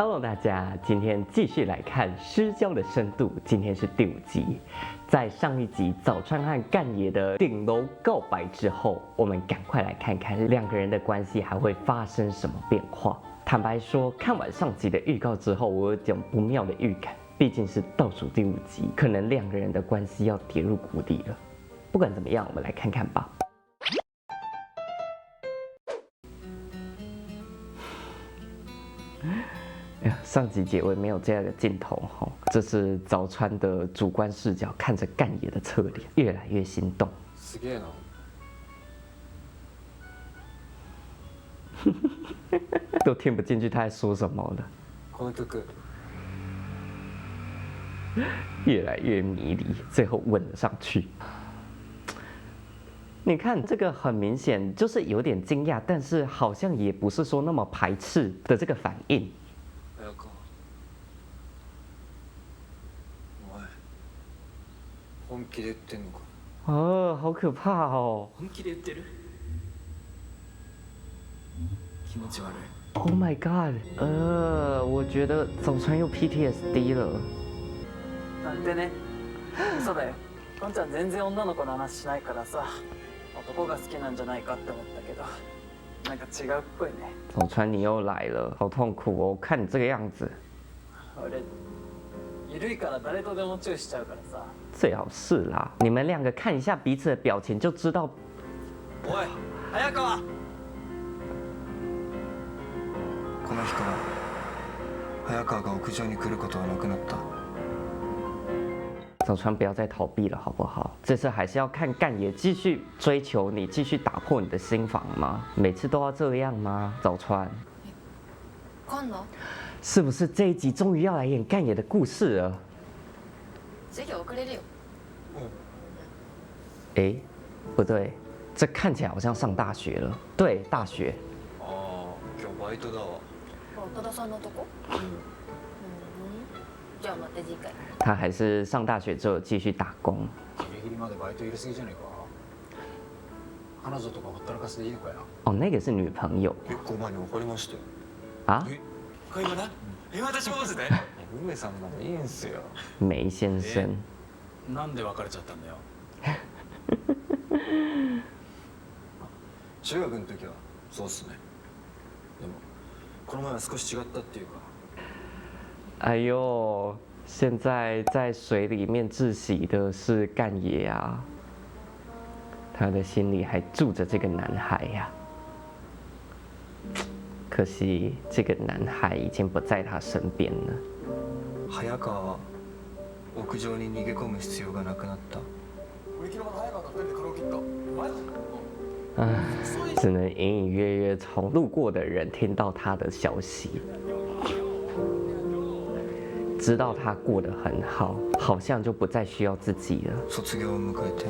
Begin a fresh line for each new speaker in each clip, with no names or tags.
Hello， 大家，今天继续来看《失焦的深度》，今天是第5集。在上一集早川和干爷的顶楼告白之后，我们赶快来看看两个人的关系还会发生什么变化。坦白说，看完上集的预告之后，我有点不妙的预感，毕竟是倒数第5集，可能两个人的关系要跌入谷底了。不管怎么样，我们来看看吧。上集结尾没有这样的镜头哈，这是早川的主观视角看着干爷的侧脸，越来越心动。都听不进去他在说什么了。越来越迷离，最后吻了上去。你看这个很明显就是有点惊讶，但是好像也不是说那么排斥的这个反应。
本気で言ってんのか？
哦，好可怕哦！
本気で言ってる？気持ち悪い。
Oh my god！我觉得早川又 PTSD 了。
なんてね。そうだよ。こんちゃん全然女の子の話しないからさ、男が好きなんじゃないかって思ったけど、なんか違うっぽいね。
早川你又来了，好痛苦哦！看你这个样子。
俺。緩いから誰とでもチューしちゃうからさ。
最好是啦，你们两个看一下彼此的表情就知道。
おい、早川。この日から早川が屋上に来ることはなくなった。
早川不要再逃避了，好不好？这次还是要看干爷继续追求你，继续打破你的心防吗？每次都要这样吗？早川。
今度。
是不是这一集终于要来演干爷的故事了？
授業遅れるよ。
哎，不对，这看起来好像上大学了。对，大学。
ああ、今日バイトだわ。
多田さんのとこ？じゃあまた次回。
他还是上大学之后继续打工。
ギリギリまでバイト入れすぎじゃねえか。彼女とかほったらかしでいいのかよ。
哦，那个是女朋友。
結構前に分かりましたよ。
啊？
これ今な？私もマジで？梅さんなのいいんすよ。
梅先生。
なんで別れちゃったんだよ。中学の時はそうっすね。でもこの前は少し違ったっていうか。
哎呦，现在在水里面窒息的是干爷啊，他的心里还住着这个男孩呀。可惜这个男孩已经不在他身边了。
早川は屋上に逃げ込む必要がなくなった。
只能隐隐约约从路过的人听到他的消息，知道他过得很好，好像就不再需要自己了。
卒業を迎えて。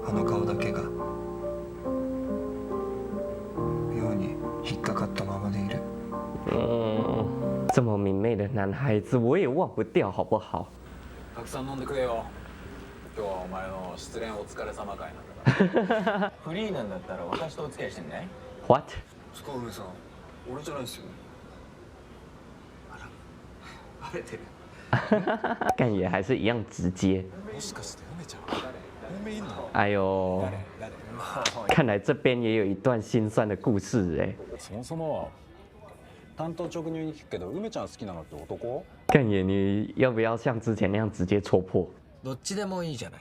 あの顔だけが妙に引っかかったままでいる。
这么明媚的男孩子，我也忘不掉，好不好？
たくさん飲んでくれよ。今日はお前の失恋お疲れ様会なんだから。フリーなんだったら私とお付き合いしてんね。
What？
塚梅さん、俺じゃないですよ。あら、バレてる。
干爷还是一样直接。
もしかして梅ちゃん、梅いんの？
哎呦，看来这边也有一段心酸的故事哎。
そもそも担当直入に聞くけど、梅ちゃん好きなのって男？
干爷，你要不要像之前那样直接戳破？
どっちでもいいじゃない。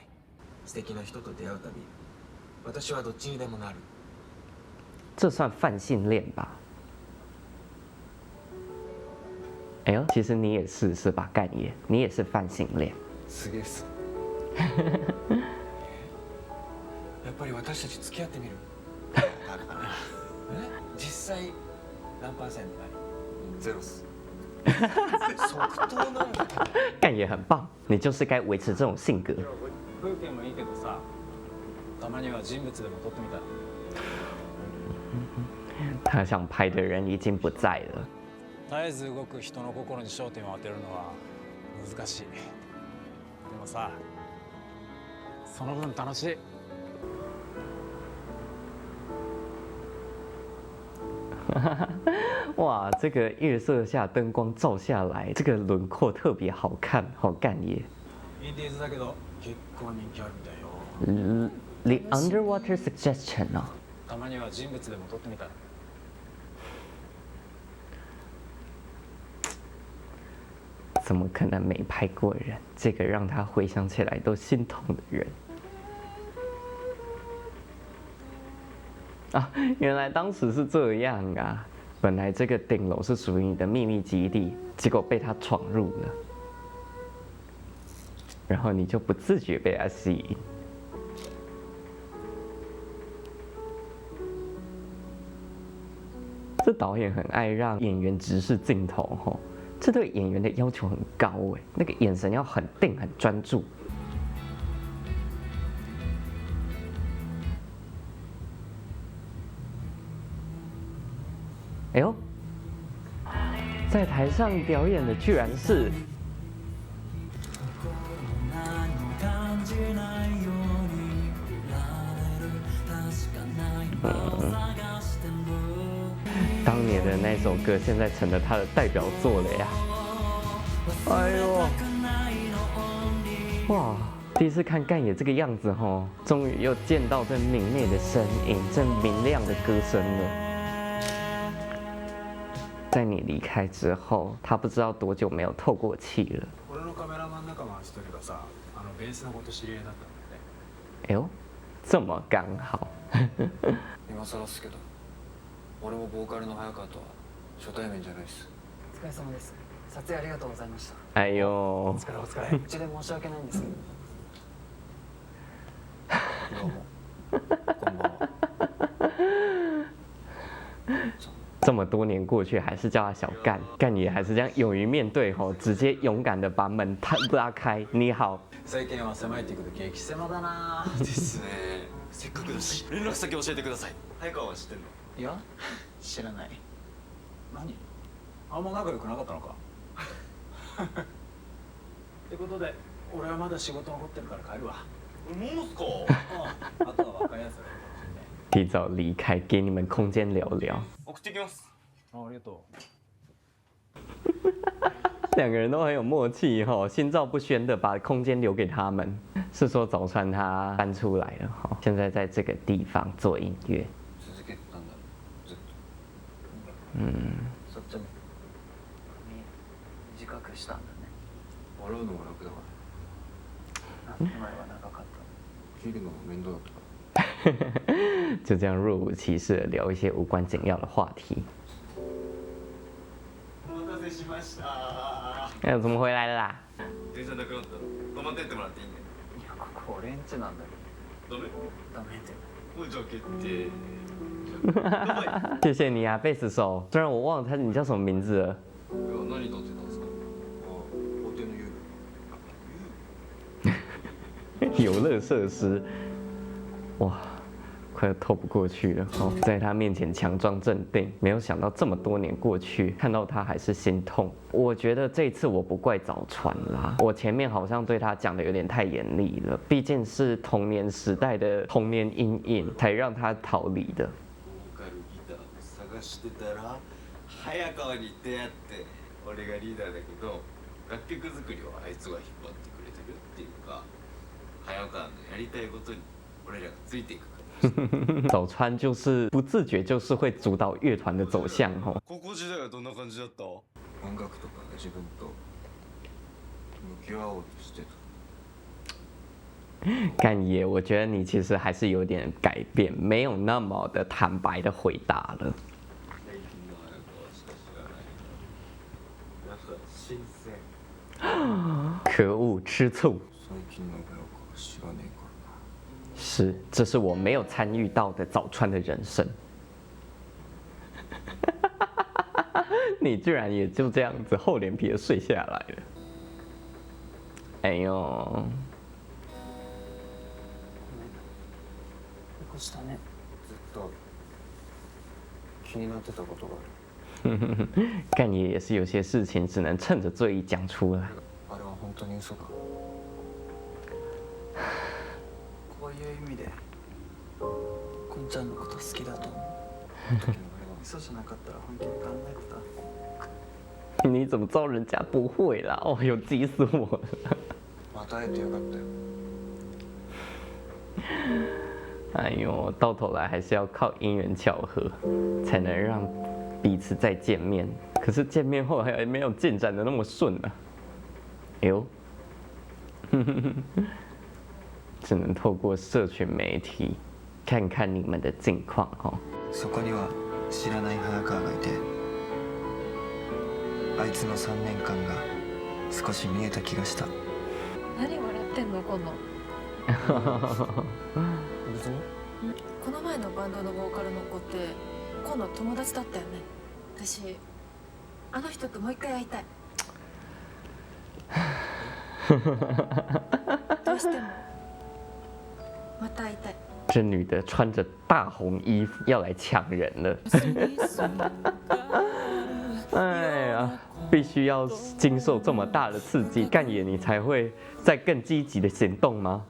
素敵な人と出会うたび、私はどっちにでもなる。
这算泛性恋吧？哎呦，其实你也是是吧，干爷，你也是泛性恋。
すげえっす。やっぱり私たち付き合ってみる。あるかな。実際何パーセントだ？ゼロっす。即答なんだ。
干爷很棒，你就是该维持这种性格。
風景もいいけどさ、たまには人物でも撮ってみたら。
他想拍的人已经不在了。
絶えず動く人の心に焦点を当てるのは難しい。でもさ、その分楽しい。
哇，这个月色下灯光照下来，这个轮廓特别好看，好干耶。
インディーズだけど結構人気あるみたいよ。
The underwater suggestion 哦。
たまには人物でも撮ってみたら。
怎么可能没拍过人？这个让他回想起来都心痛的人。啊，原来当时是这样啊！本来这个顶楼是属于你的秘密基地，结果被他闯入了，然后你就不自觉被他吸引。这导演很爱让演员直视镜头吼。这对演员的要求很高哎，那个眼神要很定、很专注。哎呦，在台上表演的居然是当年的那首歌，现在成了他的代表作了呀！哎呦，哇！第一次看干野这个样子吼，终于又见到这明媚的身影，这明亮的歌声了。在你离开之后，他不知道多久没有透过气了。
俺のカメラマン仲間は一人がさ、ベースのこと知り合いだったんだよね。
哎呦，这么刚好。
今更っすけど、俺もボーカルの早川とは初対面じゃないっす。
お疲れ様です。撮影ありがとうございました。
哎呦，
お疲れ。うちで申し訳ないんですけど。
どうも。こんばんは。
这么多年过去，还是叫他小干，干也还是这样勇于面对吼，直接勇敢的把门拉开。你好。
最近は狭いっていくと激狭だな。ですね。せっかくだし連絡先教えてください。早川は知ってんの？
いや、知らない。
何？あんま仲良くなかったのか？ってことで、俺はまだ仕事残ってるから帰るわ。もうすか？うん。あとは若いやつら。
提早离开，给你们空间聊聊。
送ってきます。ありがとう。
两个人都很有默契哈，心照不宣的把空间留给他们。是说早川他搬出来了哈，现在在这个地方做音乐。
続けたんだ。ずっと。
そっちも髪短くしたんだね。
洗うのが楽だから。
前は長かった。
切るのも面倒だったから。
就这样若无其事的聊一些无关紧要的话题。
お待たせしました。
哎，怎么回来了啦？
電車なくなったら泊まってってもらっていいね。
いや、ここ俺ん家なんだけ
ダメ？
ど。ダメって。
もうじゃあ決定。
谢谢你啊，贝斯手。虽然我忘了你叫什么名字了。
いや、何撮ってたんですか？ホテルの遊
游乐设施。哇，快要透不过去了哦！在他面前强装镇定，没有想到这么多年过去，看到他还是心痛。我觉得这一次我不怪早川啦，我前面好像对他讲的有点太严厉了，毕竟是童年时代的童年阴影，才让他逃离的。
ボーカルギターを探してたら早川に出会って俺がリーダーだけど楽曲作りはあいつが引っ張ってくれてるっていうか早川のやりたいことに俺らがついていくから
早川就是不自觉就是会主导乐团的走向哦。
高校時代はどんな感じだった？音楽とか自分と向き合おうとしてた。
干爷，我觉得你其实还是有点改变，没有那么的坦白的回答了。
最近の早川しか知らないからなんか新鮮。
可恶，吃醋。
最近の早川知らねえからな。
是，这是我没有参与到的早川的人生。你居然也就这样子厚脸皮的睡下来了。哎呦，
起こしたね。
ずっと気になってたことがある。
干爷也是有些事情只能趁着醉意讲出来。
あれは本当に嘘だ。
こういう意味でこんちゃんのこと好きだと思う。
あの時の俺は
嘘じゃなかったら本気で考えてた。
你怎么知道人家不会啦？哦哟，急死我了！
また会えてよかったよ。
哎呦，到头来还是要靠因缘巧合，才能让彼此再见面。可是见面后还没有进展的那么顺啊！哎呦，只能透过社群媒体看看你们的近况哦。
そこには知らない早川がいて、あいつの3年間が少し見えた気がした。
何笑ってんの今度。
別に。
この前のバンドのボーカルの子って今度友達だったよね。私あの人ともう一回会いたい。どうしてもまた会いたい。
这女的穿着大红衣服要来抢人了。哎呀，必须要经受这么大的刺激，干爷你才会再更积极的行动吗？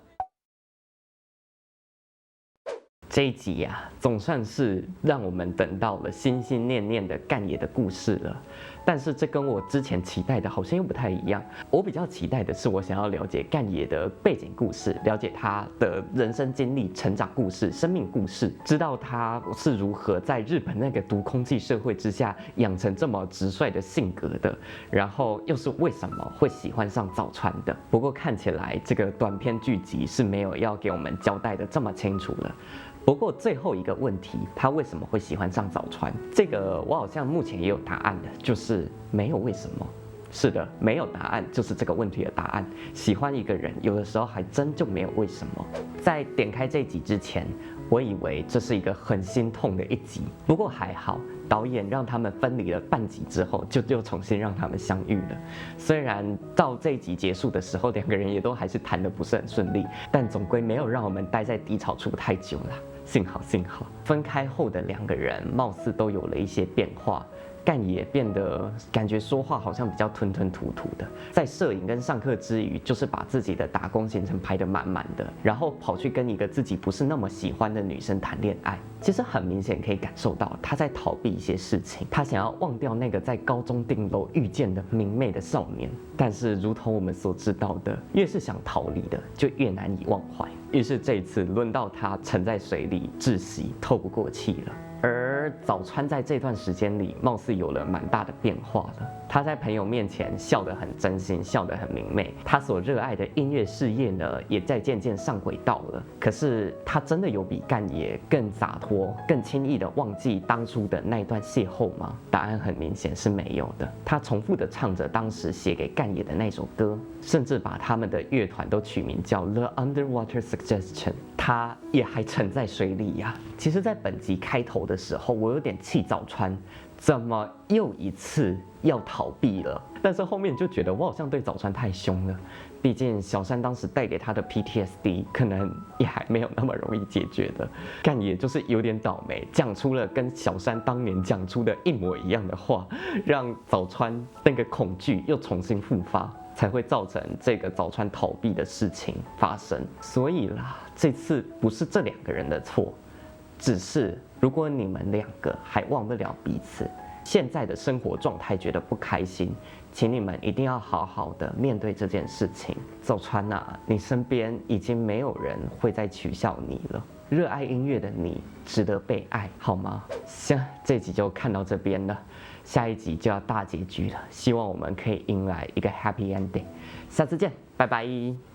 这一集呀，总算是让我们等到了心心念念的干爷的故事了。但是这跟我之前期待的好像又不太一样。我比较期待的是，我想要了解干爷的背景故事，了解他的人生经历、成长故事、生命故事，知道他是如何在日本那个毒空气社会之下养成这么直率的性格的，然后又是为什么会喜欢上早川的。不过看起来这个短篇剧集是没有要给我们交代的这么清楚了。不过最后一个问题，他为什么会喜欢上早川？这个我好像目前也有答案的，就是没有为什么。是的，没有答案就是这个问题的答案。喜欢一个人，有的时候还真就没有为什么。在点开这集之前，我以为这是一个很心痛的一集，不过还好，导演让他们分离了半集之后，就又重新让他们相遇了。虽然到这一集结束的时候，两个人也都还是谈得不是很顺利，但总归没有让我们待在低潮处太久了。幸好，分开后的两个人貌似都有了一些变化。干也变得感觉说话好像比较吞吞吐吐的，在摄影跟上课之余，就是把自己的打工行程排得满满的，然后跑去跟一个自己不是那么喜欢的女生谈恋爱。其实很明显可以感受到他在逃避一些事情，他想要忘掉那个在高中顶楼遇见的明媚的少年。但是如同我们所知道的，越是想逃离的，就越难以忘怀。于是这一次轮到他沉在水里窒息，透不过气了。而早川在这段时间里，貌似有了蛮大的变化了。他在朋友面前笑得很真心，笑得很明媚。他所热爱的音乐事业呢，也在渐渐上轨道了。可是他真的有比干爷更洒脱、更轻易的忘记当初的那一段邂逅吗？答案很明显是没有的。他重复的唱着当时写给干爷的那首歌，甚至把他们的乐团都取名叫 The Underwater Suggestion。他也还沉在水里呀。其实，在本集开头的时候，我有点气早川，怎么又一次要逃避了？但是后面就觉得我好像对早川太凶了，毕竟小山当时带给他的 PTSD 可能也还没有那么容易解决的。干也就是有点倒霉，讲出了跟小山当年讲出的一模一样的话，让早川那个恐惧又重新复发，才会造成这个早川逃避的事情发生。所以啦，这次不是这两个人的错，只是如果你们两个还忘不了彼此，现在的生活状态觉得不开心，请你们一定要好好的面对这件事情。早川啊，你身边已经没有人会再取笑你了。热爱音乐的你值得被爱，好吗？行，这集就看到这边了，下一集就要大结局了，希望我们可以迎来一个 happy ending。下次见，拜拜。